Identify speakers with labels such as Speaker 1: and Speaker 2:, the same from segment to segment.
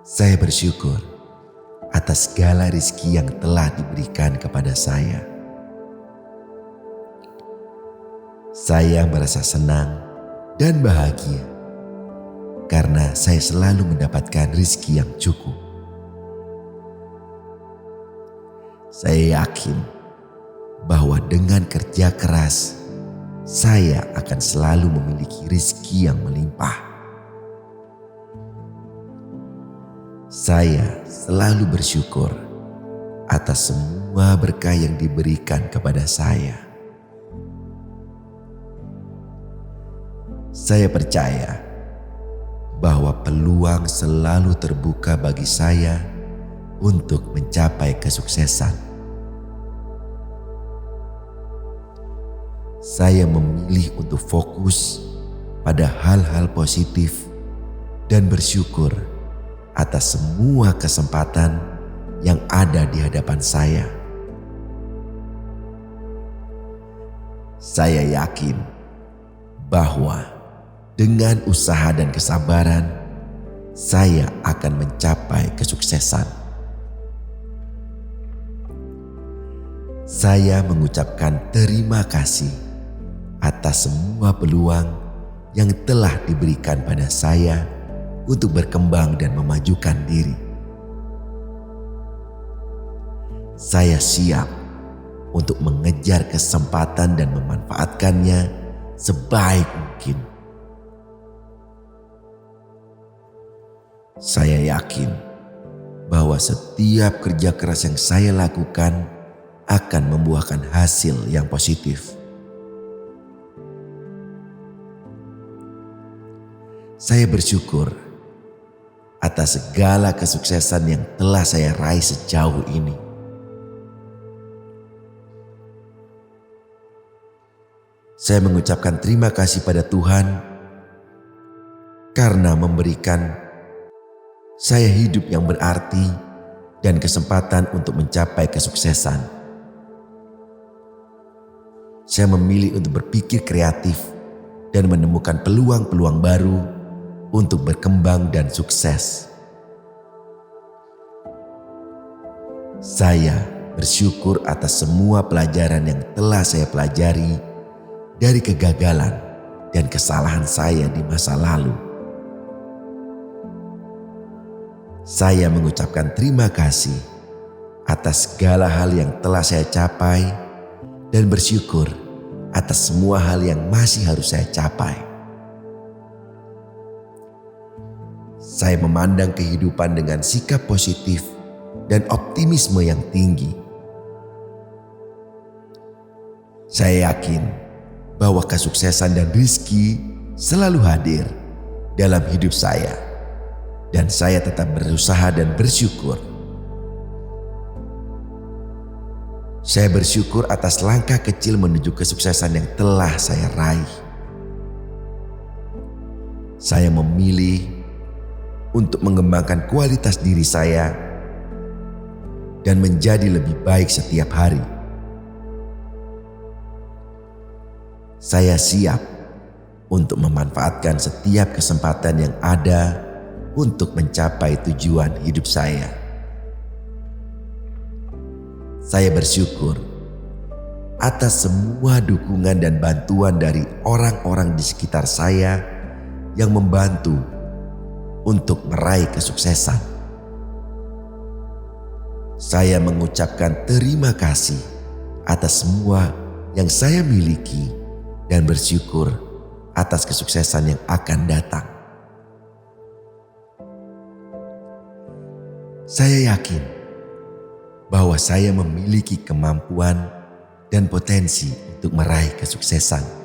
Speaker 1: Saya bersyukur atas segala rizki yang telah diberikan kepada saya. Saya merasa senang dan bahagia karena saya selalu mendapatkan rizki yang cukup. Saya yakin bahwa dengan kerja keras, saya akan selalu memiliki rizki yang melimpah. Saya selalu bersyukur atas semua berkah yang diberikan kepada saya. Saya percaya bahwa peluang selalu terbuka bagi saya untuk mencapai kesuksesan. Saya memilih untuk fokus pada hal-hal positif dan bersyukur atas semua kesempatan yang ada di hadapan saya. Saya yakin bahwa dengan usaha dan kesabaran, saya akan mencapai kesuksesan. Saya mengucapkan terima kasih atas semua peluang yang telah diberikan pada saya untuk berkembang dan memajukan diri. Saya siap untuk mengejar kesempatan dan memanfaatkannya sebaik mungkin. Saya yakin bahwa setiap kerja keras yang saya lakukan akan membuahkan hasil yang positif. Saya bersyukur atas segala kesuksesan yang telah saya raih sejauh ini. Saya mengucapkan terima kasih pada Tuhan karena memberikan saya hidup yang berarti dan kesempatan untuk mencapai kesuksesan. Saya memilih untuk berpikir kreatif dan menemukan peluang-peluang baru untuk berkembang dan sukses. Saya bersyukur atas semua pelajaran yang telah saya pelajari dari kegagalan dan kesalahan saya di masa lalu. Saya mengucapkan terima kasih atas segala hal yang telah saya capai dan bersyukur atas semua hal yang masih harus saya capai. Saya memandang kehidupan dengan sikap positif dan optimisme yang tinggi. Saya yakin bahwa kesuksesan dan rezeki selalu hadir dalam hidup saya, dan saya tetap berusaha dan bersyukur. Saya bersyukur atas langkah kecil menuju kesuksesan yang telah saya raih. Saya memilih untuk mengembangkan kualitas diri saya dan menjadi lebih baik setiap hari. Saya siap untuk memanfaatkan setiap kesempatan yang ada untuk mencapai tujuan hidup saya. Saya bersyukur atas semua dukungan dan bantuan dari orang-orang di sekitar saya yang membantu untuk meraih kesuksesan. Saya mengucapkan terima kasih atas semua yang saya miliki dan bersyukur atas kesuksesan yang akan datang. Saya yakin bahwa saya memiliki kemampuan dan potensi untuk meraih kesuksesan.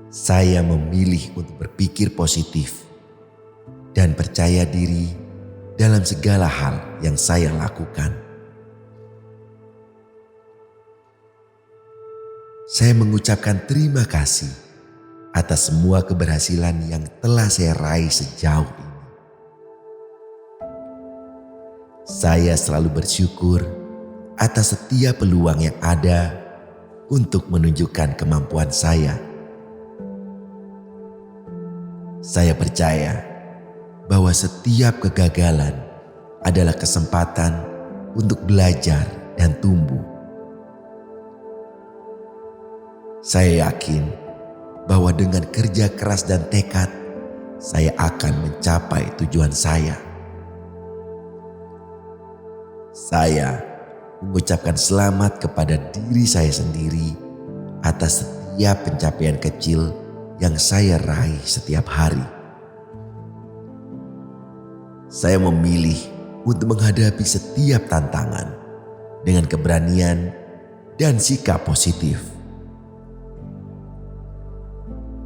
Speaker 1: Saya memilih untuk berpikir positif dan percaya diri dalam segala hal yang saya lakukan. Saya mengucapkan terima kasih atas semua keberhasilan yang telah saya raih sejauh ini. Saya selalu bersyukur atas setiap peluang yang ada untuk menunjukkan kemampuan saya. Saya percaya bahwa setiap kegagalan adalah kesempatan untuk belajar dan tumbuh. Saya yakin bahwa dengan kerja keras dan tekad, saya akan mencapai tujuan saya. Saya mengucapkan selamat kepada diri saya sendiri atas setiap pencapaian kecil yang saya raih setiap hari. Saya memilih untuk menghadapi setiap tantangan dengan keberanian dan sikap positif.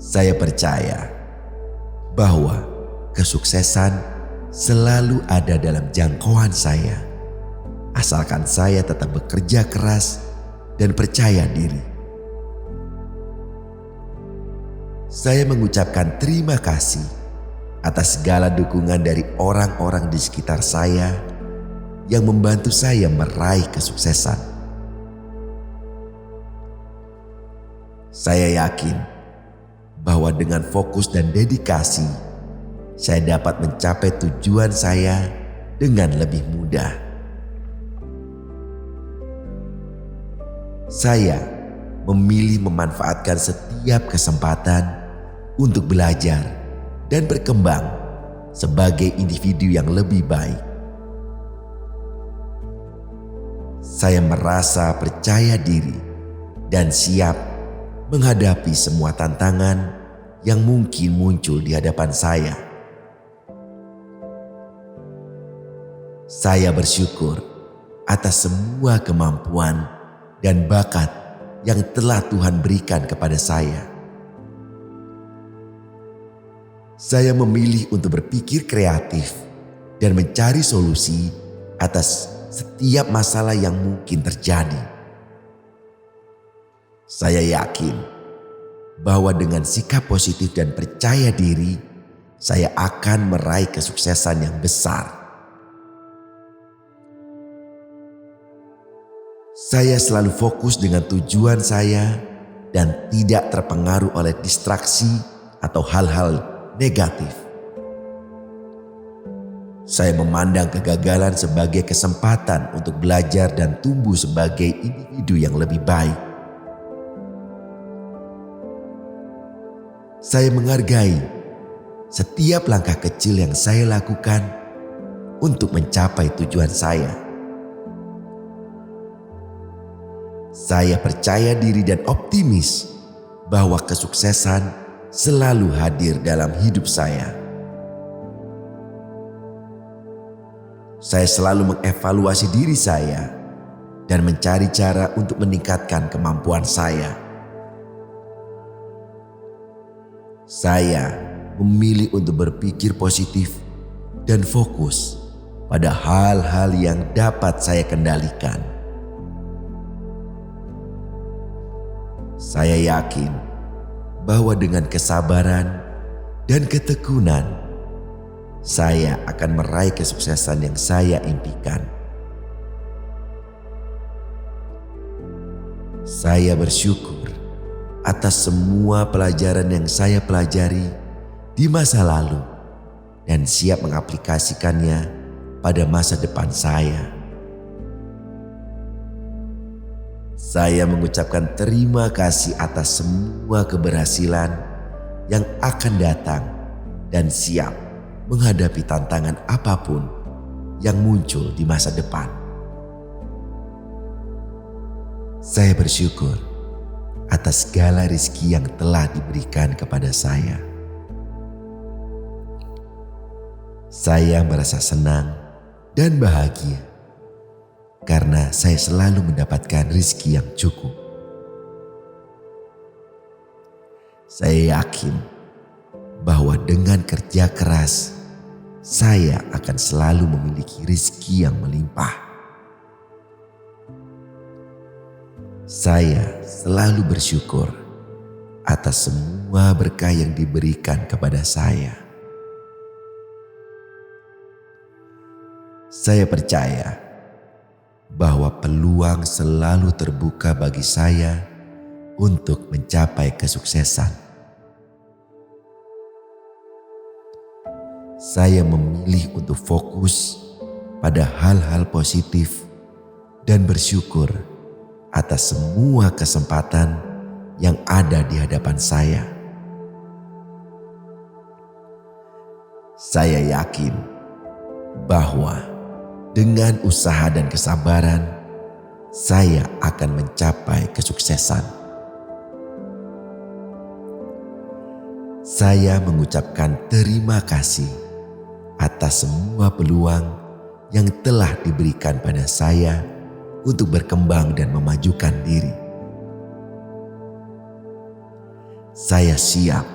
Speaker 1: Saya percaya bahwa kesuksesan selalu ada dalam jangkauan saya, asalkan saya tetap bekerja keras dan percaya diri. Saya mengucapkan terima kasih atas segala dukungan dari orang-orang di sekitar saya yang membantu saya meraih kesuksesan. Saya yakin bahwa dengan fokus dan dedikasi, saya dapat mencapai tujuan saya dengan lebih mudah. Saya memilih memanfaatkan setiap kesempatan untuk belajar dan berkembang sebagai individu yang lebih baik. Saya merasa percaya diri dan siap menghadapi semua tantangan yang mungkin muncul di hadapan saya. Saya bersyukur atas semua kemampuan dan bakat yang telah Tuhan berikan kepada saya. Saya memilih untuk berpikir kreatif dan mencari solusi atas setiap masalah yang mungkin terjadi. Saya yakin bahwa dengan sikap positif dan percaya diri, saya akan meraih kesuksesan yang besar. Saya selalu fokus dengan tujuan saya dan tidak terpengaruh oleh distraksi atau hal-hal negatif. Saya memandang kegagalan sebagai kesempatan untuk belajar dan tumbuh sebagai individu yang lebih baik. Saya menghargai setiap langkah kecil yang saya lakukan untuk mencapai tujuan saya. Saya percaya diri dan optimis bahwa kesuksesan selalu hadir dalam hidup saya. Saya selalu mengevaluasi diri saya dan mencari cara untuk meningkatkan kemampuan saya. Saya memilih untuk berpikir positif dan fokus pada hal-hal yang dapat saya kendalikan. Saya yakin bahwa dengan kesabaran dan ketekunan, saya akan meraih kesuksesan yang saya impikan. Saya bersyukur atas semua pelajaran yang saya pelajari di masa lalu dan siap mengaplikasikannya pada masa depan saya. Saya mengucapkan terima kasih atas semua keberhasilan yang akan datang dan siap menghadapi tantangan apapun yang muncul di masa depan. Saya bersyukur atas segala rezeki yang telah diberikan kepada saya. Saya merasa senang dan bahagia karena saya selalu mendapatkan rezeki yang cukup. Saya yakin bahwa dengan kerja keras, saya akan selalu memiliki rezeki yang melimpah. Saya selalu bersyukur atas semua berkah yang diberikan kepada saya. Saya percaya bahwa peluang selalu terbuka bagi saya untuk mencapai kesuksesan. Saya memilih untuk fokus pada hal-hal positif dan bersyukur atas semua kesempatan yang ada di hadapan saya. Saya yakin bahwa dengan usaha dan kesabaran, saya akan mencapai kesuksesan. Saya mengucapkan terima kasih atas semua peluang yang telah diberikan pada saya untuk berkembang dan memajukan diri. Saya siap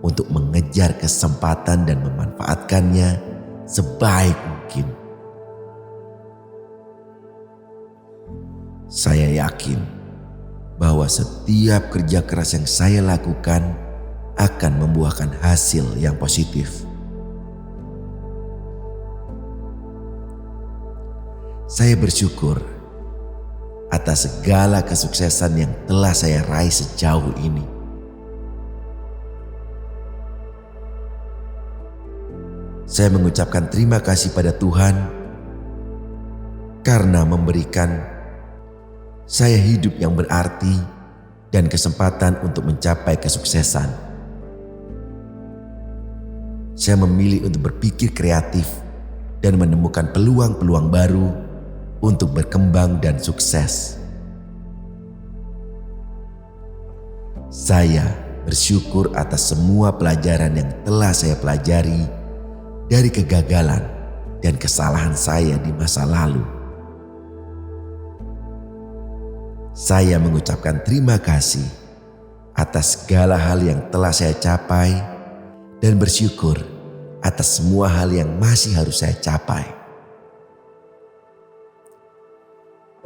Speaker 1: untuk mengejar kesempatan dan memanfaatkannya sebaik mungkin. Saya yakin bahwa setiap kerja keras yang saya lakukan akan membuahkan hasil yang positif. Saya bersyukur atas segala kesuksesan yang telah saya raih sejauh ini. Saya mengucapkan terima kasih pada Tuhan karena memberikan saya hidup yang berarti dan kesempatan untuk mencapai kesuksesan. Saya memilih untuk berpikir kreatif dan menemukan peluang-peluang baru untuk berkembang dan sukses. Saya bersyukur atas semua pelajaran yang telah saya pelajari dari kegagalan dan kesalahan saya di masa lalu. Saya mengucapkan terima kasih atas segala hal yang telah saya capai dan bersyukur atas semua hal yang masih harus saya capai.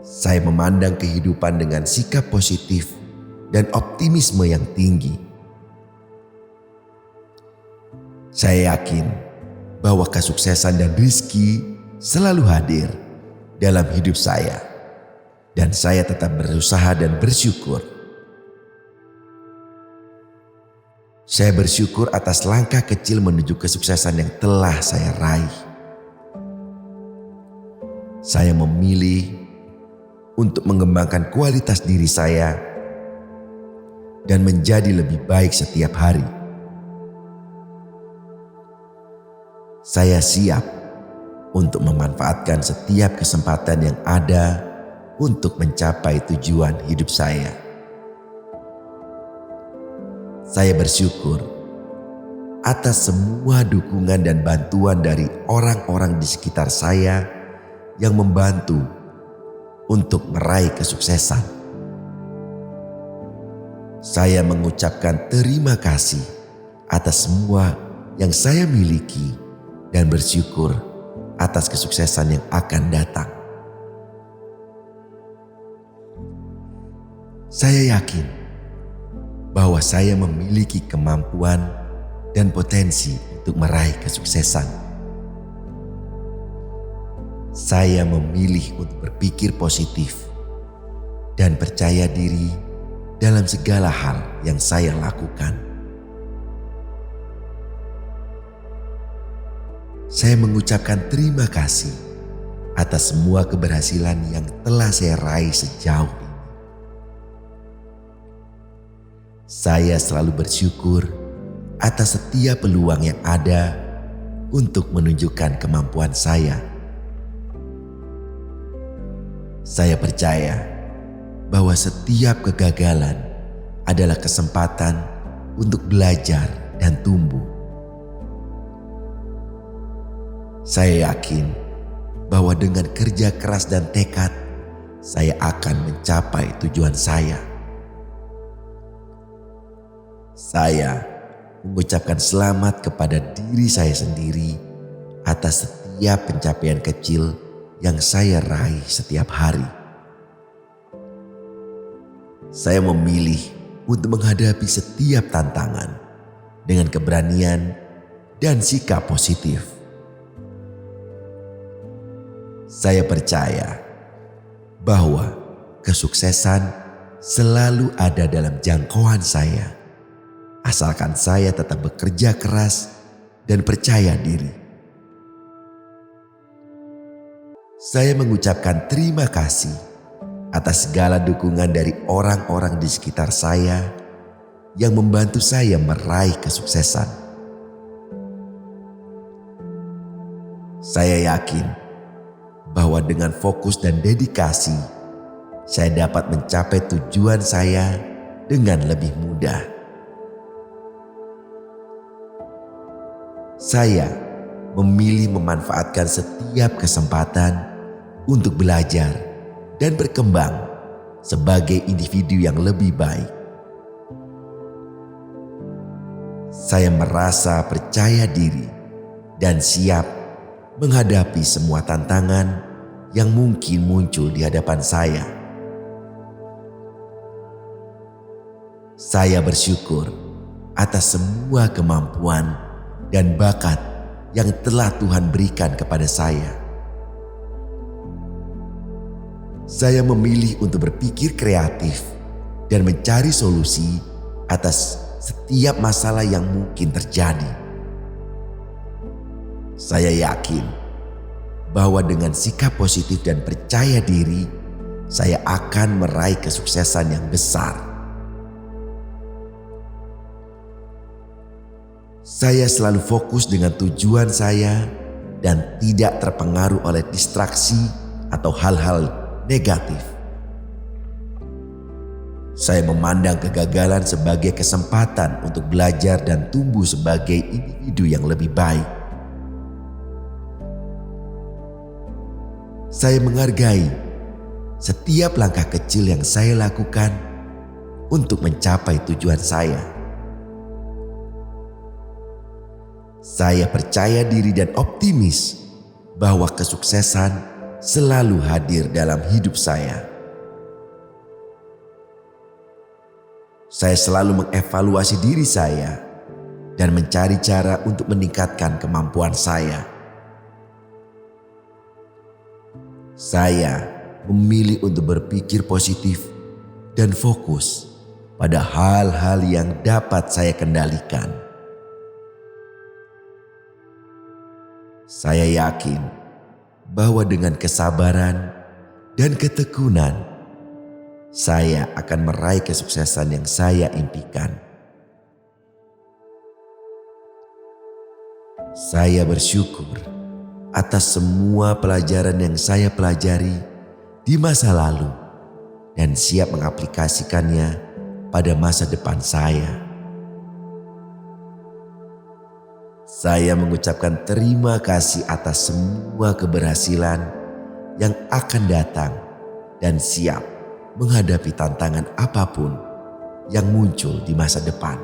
Speaker 1: Saya memandang kehidupan dengan sikap positif dan optimisme yang tinggi. Saya yakin bahwa kesuksesan dan rezeki selalu hadir dalam hidup saya, dan saya tetap berusaha dan bersyukur. Saya bersyukur atas langkah kecil menuju kesuksesan yang telah saya raih. Saya memilih untuk mengembangkan kualitas diri saya dan menjadi lebih baik setiap hari. Saya siap untuk memanfaatkan setiap kesempatan yang ada untuk mencapai tujuan hidup saya. Saya bersyukur atas semua dukungan dan bantuan dari orang-orang di sekitar saya yang membantu untuk meraih kesuksesan. Saya mengucapkan terima kasih atas semua yang saya miliki dan bersyukur atas kesuksesan yang akan datang. Saya yakin bahwa saya memiliki kemampuan dan potensi untuk meraih kesuksesan. Saya memilih untuk berpikir positif dan percaya diri dalam segala hal yang saya lakukan. Saya mengucapkan terima kasih atas semua keberhasilan yang telah saya raih sejauh ini. Saya selalu bersyukur atas setiap peluang yang ada untuk menunjukkan kemampuan saya. Saya percaya bahwa setiap kegagalan adalah kesempatan untuk belajar dan tumbuh. Saya yakin bahwa dengan kerja keras dan tekad, saya akan mencapai tujuan saya. Saya mengucapkan selamat kepada diri saya sendiri atas setiap pencapaian kecil yang saya raih setiap hari. Saya memilih untuk menghadapi setiap tantangan dengan keberanian dan sikap positif. Saya percaya bahwa kesuksesan selalu ada dalam jangkauan saya, asalkan saya tetap bekerja keras dan percaya diri. Saya mengucapkan terima kasih atas segala dukungan dari orang-orang di sekitar saya yang membantu saya meraih kesuksesan. Saya yakin bahwa dengan fokus dan dedikasi, saya dapat mencapai tujuan saya dengan lebih mudah. Saya memilih memanfaatkan setiap kesempatan untuk belajar dan berkembang sebagai individu yang lebih baik. Saya merasa percaya diri dan siap menghadapi semua tantangan yang mungkin muncul di hadapan saya. Saya bersyukur atas semua kemampuan dan bakat yang telah Tuhan berikan kepada saya. Saya memilih untuk berpikir kreatif dan mencari solusi atas setiap masalah yang mungkin terjadi. Saya yakin bahwa dengan sikap positif dan percaya diri, saya akan meraih kesuksesan yang besar. Saya selalu fokus dengan tujuan saya dan tidak terpengaruh oleh distraksi atau hal-hal negatif. Saya memandang kegagalan sebagai kesempatan untuk belajar dan tumbuh sebagai individu yang lebih baik. Saya menghargai setiap langkah kecil yang saya lakukan untuk mencapai tujuan saya. Saya percaya diri dan optimis bahwa kesuksesan selalu hadir dalam hidup saya. Saya selalu mengevaluasi diri saya dan mencari cara untuk meningkatkan kemampuan saya. Saya memilih untuk berpikir positif dan fokus pada hal-hal yang dapat saya kendalikan. Saya yakin bahwa dengan kesabaran dan ketekunan, saya akan meraih kesuksesan yang saya impikan. Saya bersyukur atas semua pelajaran yang saya pelajari di masa lalu dan siap mengaplikasikannya pada masa depan saya. Saya mengucapkan terima kasih atas semua keberhasilan yang akan datang dan siap menghadapi tantangan apapun yang muncul di masa depan.